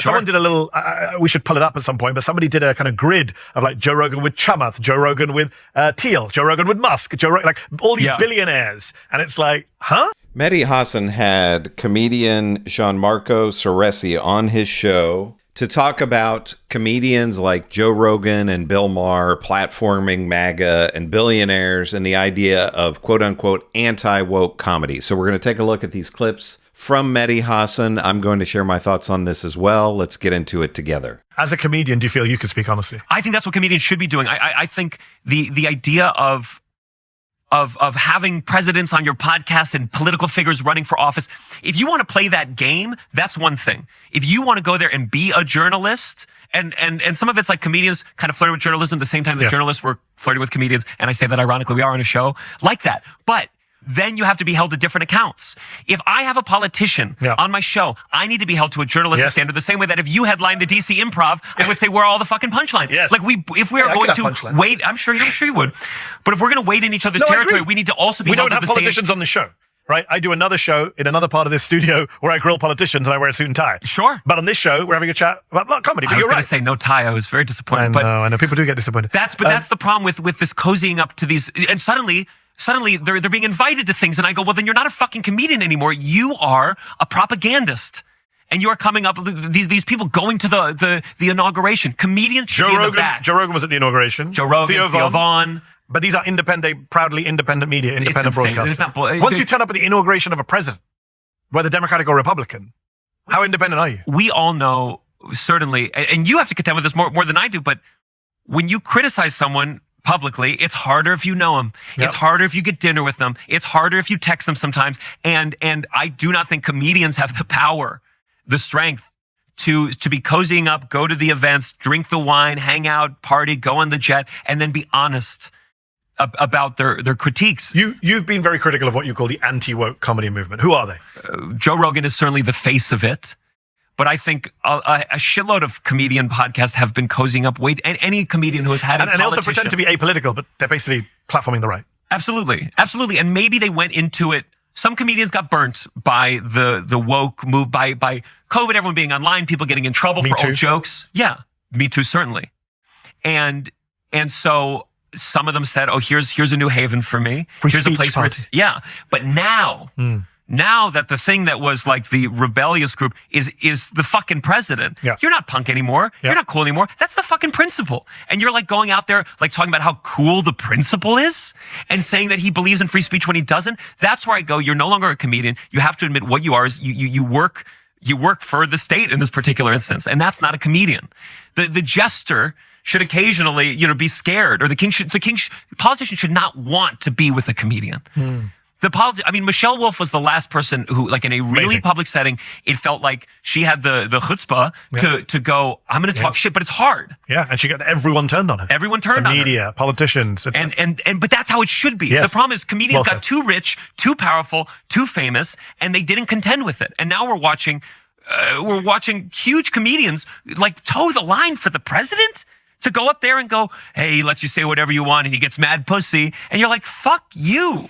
Someone did a little, we should pull it up at some point, but somebody did a kind of grid of like Joe Rogan with Chamath, Joe Rogan with Thiel, Joe Rogan with Musk, like all these billionaires. And it's like, huh? Mehdi Hasan had comedian Gianmarco Soresi on his show to talk about comedians like Joe Rogan and Bill Maher platforming MAGA and billionaires and the idea of quote-unquote anti-woke comedy. So we're going to take a look at these clips from Mehdi Hasan. I'm going to share my thoughts on this as well. Let's get into it together. As a comedian, do you feel you can speak honestly? I think that's what comedians should be doing. I think the idea of having presidents on your podcast and political figures running for office, if you want to play that game, that's one thing. If you want to go there and be a journalist, and some of it's like comedians kind of flirting with journalism at the same time that journalists were flirting with comedians, and I say that ironically, we are on a show like that. But then you have to be held to different accounts. If I have a politician on my show, I need to be held to a journalistic standard the same way that if you headline the DC Improv, I would say where are all the fucking punchlines. Like if we are going to wait, I'm sure you would. But if we're going to wait in each other's territory, we need to also be held to the same. We don't have politicians on the show, right? I do another show in another part of this studio where I grill politicians and I wear a suit and tie. Sure. But on this show, we're having a chat about comedy. But I was going to say no tie. I was very disappointed. I know. People do get disappointed. That's the problem with this cozying up to these, and suddenly they're being invited to things, and I go, well, then you're not a fucking comedian anymore. You are a propagandist, and you are coming up with these people going to the inauguration. Comedians should be in the back. Joe Rogan was at the inauguration. Joe Rogan, Theo Vaughn. But these are proudly independent media, independent broadcasters. Once you turn up at the inauguration of a president, whether Democratic or Republican, how independent are you? We all know, certainly, and you have to contend with this more than I do, but when you criticize someone publicly, it's harder if you know them. It's harder if you get dinner with them. It's harder if you text them sometimes. And I do not think comedians have the power, the strength to be cozying up, go to the events, drink the wine, hang out, party, go on the jet, and then be honest about their critiques. You've been very critical of what you call the anti-woke comedy movement. Who are they? Joe Rogan is certainly the face of it. But I think a shitload of comedian podcasts have been cozying up. Any comedian who has had and they also pretend to be apolitical, but they're basically platforming the right. Absolutely. And maybe they went into it. Some comedians got burnt by the woke move, by COVID, everyone being online, people getting in trouble for old jokes. Yeah, Me Too, certainly. And so some of them said, "Oh, here's a new haven for me. Here's a place where it's But now that the thing that was like the rebellious group is the fucking president, you're not punk anymore. You're not cool anymore. That's the fucking principle. And you're like going out there like talking about how cool the principle is and saying that he believes in free speech when he doesn't. That's where I go. You're no longer a comedian. You have to admit what you are is you work for the state in this particular instance. And that's not a comedian. The jester should occasionally, be scared, or the politician should not want to be with a comedian. Michelle Wolf was the last person who, like, in a really public setting, it felt like she had the chutzpah to go, I'm going to talk shit, but it's hard. Yeah, and she got everyone turned on her. Everyone turned on her. The media, politicians. But that's how it should be. Yes. The problem is comedians got too rich, too powerful, too famous, and they didn't contend with it. And now we're watching huge comedians, like, toe the line for the president to go up there and go, hey, he lets you say whatever you want, and he gets mad pussy. And you're like, fuck you.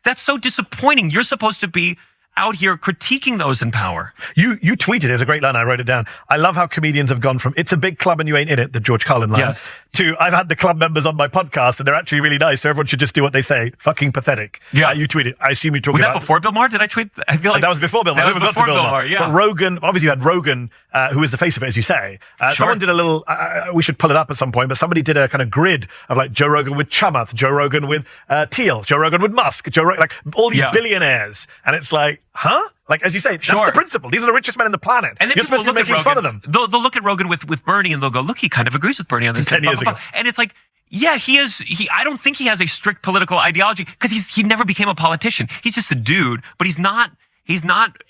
That's so disappointing. You're supposed to be out here critiquing those in power. You tweeted, it was a great line, I wrote it down. I love how comedians have gone from, it's a big club and you ain't in it, the George Carlin line, to, I've had the club members on my podcast and they're actually really nice, so everyone should just do what they say. Fucking pathetic. Yeah. You tweeted, I assume you talking about... Was that before Bill Maher? Did I tweet? I feel like... That was before Bill Maher. That was before Bill Maher, yeah. But Rogan, obviously you had Rogan, who is the face of it, as you say. Someone did a little, we should pull it up at some point, but somebody did a kind of grid of like Joe Rogan with Chamath, Joe Rogan with Thiel, Joe Rogan with Musk, like all these billionaires. And it's like, huh? Like, as you say, that's the principle. These are the richest men on the planet. And then you're supposed to be making fun of them. They'll look at Rogan with Bernie and they'll go, look, he kind of agrees with Bernie on this. 10 years ago. And it's like, yeah, I don't think he has a strict political ideology because he never became a politician. He's just a dude, but he's not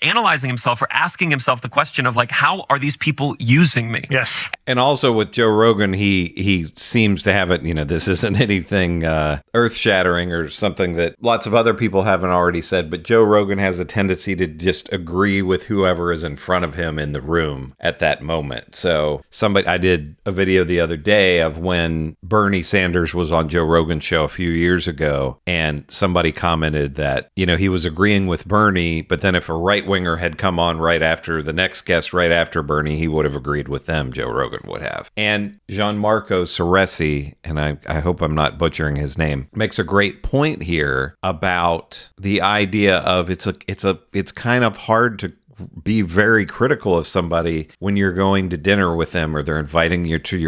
analyzing himself or asking himself the question of like, how are these people using me? Yes. And also with Joe Rogan, he seems to have it, this isn't anything earth-shattering or something that lots of other people haven't already said, but Joe Rogan has a tendency to just agree with whoever is in front of him in the room at that moment. So I did a video the other day of when Bernie Sanders was on Joe Rogan's show a few years ago, and somebody commented that, he was agreeing with Bernie, but then if a right-winger had come on right after the next guest, right after Bernie, he would have agreed with them, Joe Rogan would have. And Gianmarco Soresi, and I hope I'm not butchering his name, makes a great point here about the idea of it's kind of hard to be very critical of somebody when you're going to dinner with them or they're inviting you to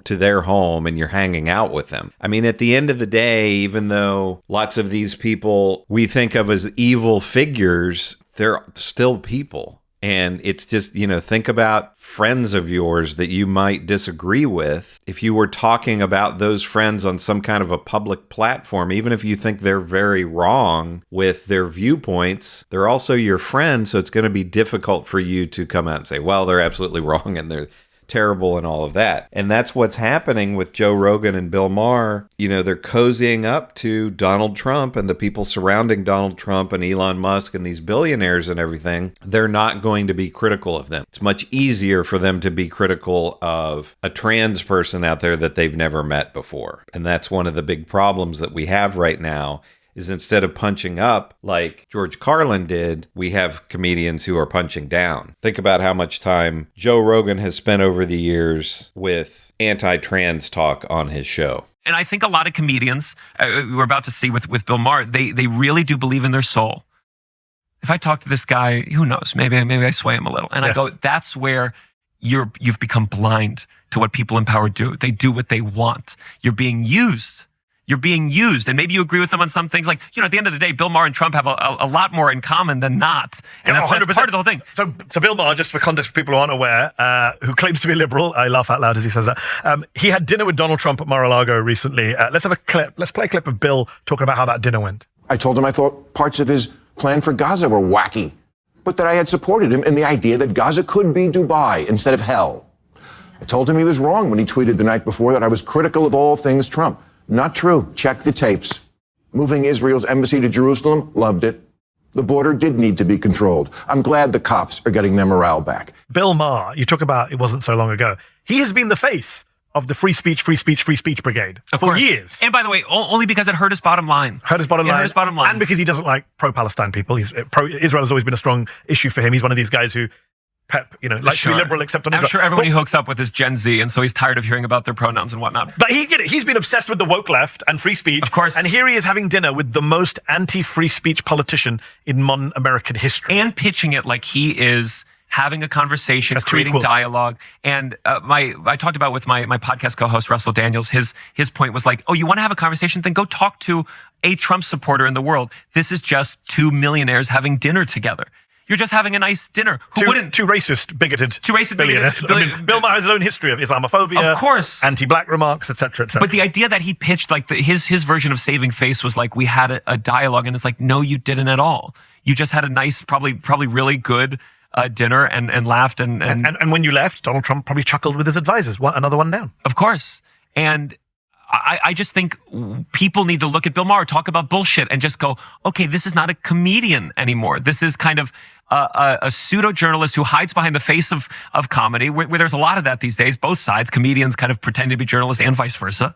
their home and you're hanging out with them. I mean, at the end of the day, even though lots of these people we think of as evil figures, they're still people. And it's just, think about friends of yours that you might disagree with. If you were talking about those friends on some kind of a public platform, even if you think they're very wrong with their viewpoints, they're also your friends. So it's going to be difficult for you to come out and say, well, they're absolutely wrong and they're terrible and all of that. And that's what's happening with Joe Rogan and Bill Maher. They're cozying up to Donald Trump and the people surrounding Donald Trump and Elon Musk and these billionaires and everything. They're not going to be critical of them. It's much easier for them to be critical of a trans person out there that they've never met before. And that's one of the big problems that we have right now, is instead of punching up like George Carlin did, we have comedians who are punching down. Think about how much time Joe Rogan has spent over the years with anti-trans talk on his show. And I think a lot of comedians, we're about to see with Bill Maher, they really do believe in their soul. If I talk to this guy, who knows, maybe I sway him a little. And yes. I go, that's where you've become blind to what people in power do. They do what they want. You're being used. You're being used, and maybe you agree with them on some things. Like, at the end of the day, Bill Maher and Trump have a lot more in common than not. And that's part of the whole thing. So Bill Maher, just for context for people who aren't aware, who claims to be liberal, I laugh out loud as he says that, he had dinner with Donald Trump at Mar-a-Lago recently. Let's have a clip. Let's play a clip of Bill talking about how that dinner went. I told him I thought parts of his plan for Gaza were wacky, but that I had supported him in the idea that Gaza could be Dubai instead of hell. I told him he was wrong when he tweeted the night before that I was critical of all things Trump. Not true. Check the tapes. Moving Israel's embassy to Jerusalem, loved it. The border did need to be controlled. I'm glad the cops are getting their morale back. Bill Maher, you talk about it wasn't so long ago. He has been the face of the free speech brigade for years. And by the way, only because it hurt his bottom line. Hurt his bottom line. And because he doesn't like pro-Palestine people. Israel has always been a strong issue for him. He's one of these guys who likes to be liberal except on Israel. I'm sure everybody hooks up with his Gen Z, and so he's tired of hearing about their pronouns and whatnot. But he's been obsessed with the woke left and free speech. Of course. And here he is having dinner with the most anti-free speech politician in modern American history. And pitching it like he is having a conversation, creating dialogue. And I talked about with my podcast co-host, Russell Daniels, his point was like, oh, you want to have a conversation? Then go talk to a Trump supporter in the world. This is just two millionaires having dinner together. You're just having a nice dinner. Two racist, bigoted billionaires. Bill Maher has his own history of Islamophobia, of course, anti-black remarks, etc., etc. But the idea that he pitched, like his version of saving face, was like we had a dialogue, and it's like, no, you didn't at all. You just had a nice, probably really good dinner and laughed and when you left, Donald Trump probably chuckled with his advisors. Another one down, of course, and. I just think people need to look at Bill Maher, talk about bullshit, and just go, okay, this is not a comedian anymore. This is kind of a pseudo-journalist who hides behind the face of comedy, where there's a lot of that these days, both sides, comedians kind of pretend to be journalists and vice versa,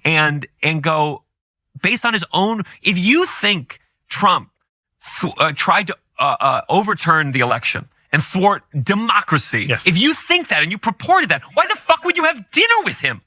and go, based on his own, if you think Trump tried to overturn the election and thwart democracy, yes. If you think that and you purported that, why the fuck would you have dinner with him?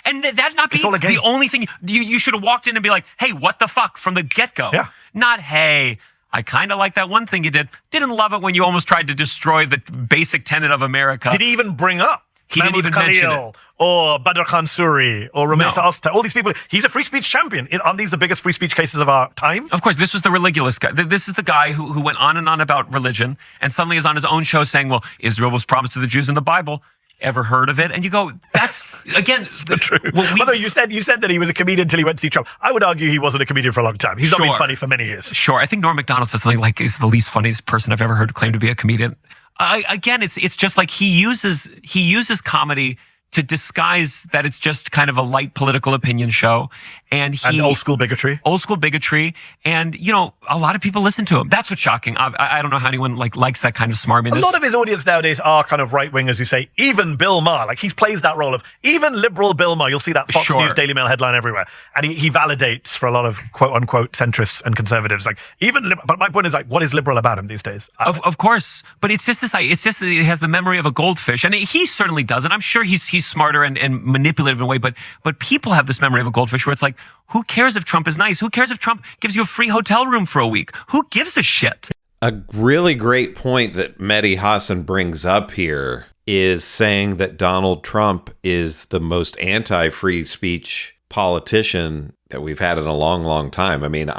And that not be the only thing. You should have walked in and be like, hey, what the fuck, from the get-go. Yeah. Not, hey, I kind of like that one thing you did. Didn't love it when you almost tried to destroy the basic tenet of America. Did he even bring up He didn't even mention it. Or Badr Khan Suri or Ramesa Osta, all these people. He's a free speech champion. Aren't these the biggest free speech cases of our time? Of course, this was the religious guy. This is the guy who went on and on about religion and suddenly is on his own show saying, well, Israel was promised to the Jews in the Bible. Ever heard of it? And you go, that's, again... true. Although you said that he was a comedian until he went to see Trump. I would argue he wasn't a comedian for a long time. He's not been funny for many years. Sure. I think Norm Macdonald says something like, he's the least funniest person I've ever heard claim to be a comedian. Again, it's just like he uses comedy to disguise that it's just kind of a light political opinion show. And old school bigotry. And, you know, a lot of people listen to him. That's what's shocking. I don't know how anyone likes that kind of smarminess. A lot of his audience nowadays are kind of right-wing, as you say. Even Bill Maher, like he plays that role of even liberal Bill Maher. You'll see that Fox News Daily Mail headline everywhere. And he validates for a lot of quote-unquote centrists and conservatives. Like but my point is, like, what is liberal about him these days? Of course. But it's just that he has the memory of a goldfish. And he certainly doesn't. I'm sure he's smarter and manipulative in a way, but people have this memory of a goldfish where it's like, who cares if Trump is nice? Who cares if Trump gives you a free hotel room for a week? Who gives a shit? A really great point that Mehdi Hasan brings up here is saying that Donald Trump is the most anti-free speech politician that we've had in a long, long time. I mean,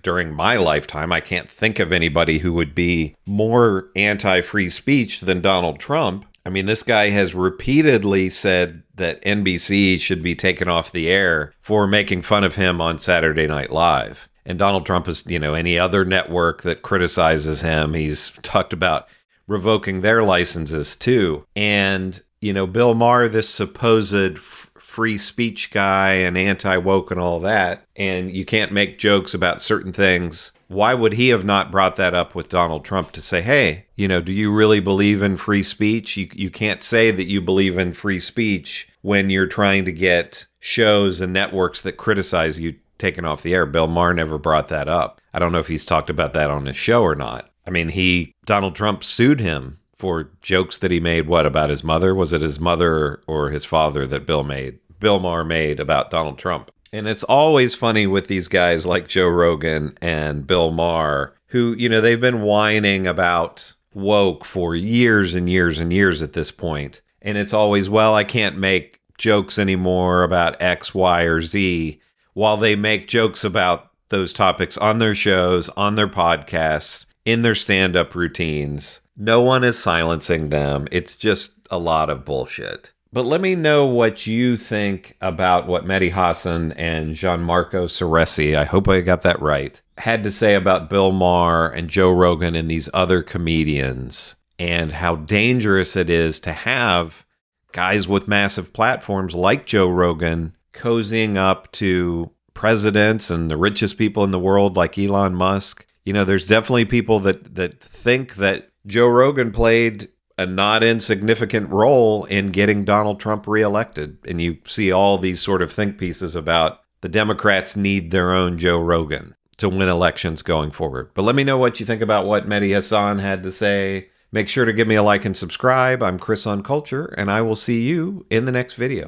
during my lifetime, I can't think of anybody who would be more anti-free speech than Donald Trump. I mean, this guy has repeatedly said that NBC should be taken off the air for making fun of him on Saturday Night Live. And Donald Trump is, you know, any other network that criticizes him, he's talked about revoking their licenses too. And, you know, Bill Maher, this supposed free speech guy and anti-woke and all that, and you can't make jokes about certain things. Why would he have not brought that up with Donald Trump to say, hey, you know, do you really believe in free speech? You can't say that you believe in free speech when you're trying to get shows and networks that criticize you taken off the air. Bill Maher never brought that up. I don't know if he's talked about that on his show or not. I mean, Donald Trump sued him for jokes that he made, about his mother? Was it his mother or his father that Bill Maher made about Donald Trump? And it's always funny with these guys like Joe Rogan and Bill Maher, who, you know, they've been whining about woke for years and years and years at this point. And it's always, well, I can't make jokes anymore about X, Y, or Z, while they make jokes about those topics on their shows, on their podcasts, in their stand-up routines. No one is silencing them. It's just a lot of bullshit. But let me know what you think about what Mehdi Hasan and Gianmarco Soresi, I hope I got that right, had to say about Bill Maher and Joe Rogan and these other comedians, and how dangerous it is to have guys with massive platforms like Joe Rogan cozying up to presidents and the richest people in the world like Elon Musk. You know, there's definitely people that think that Joe Rogan played a not insignificant role in getting Donald Trump reelected. And you see all these sort of think pieces about the Democrats need their own Joe Rogan to win elections going forward. But let me know what you think about what Mehdi Hasan had to say. Make sure to give me a like and subscribe. I'm Chris on Culture, and I will see you in the next video.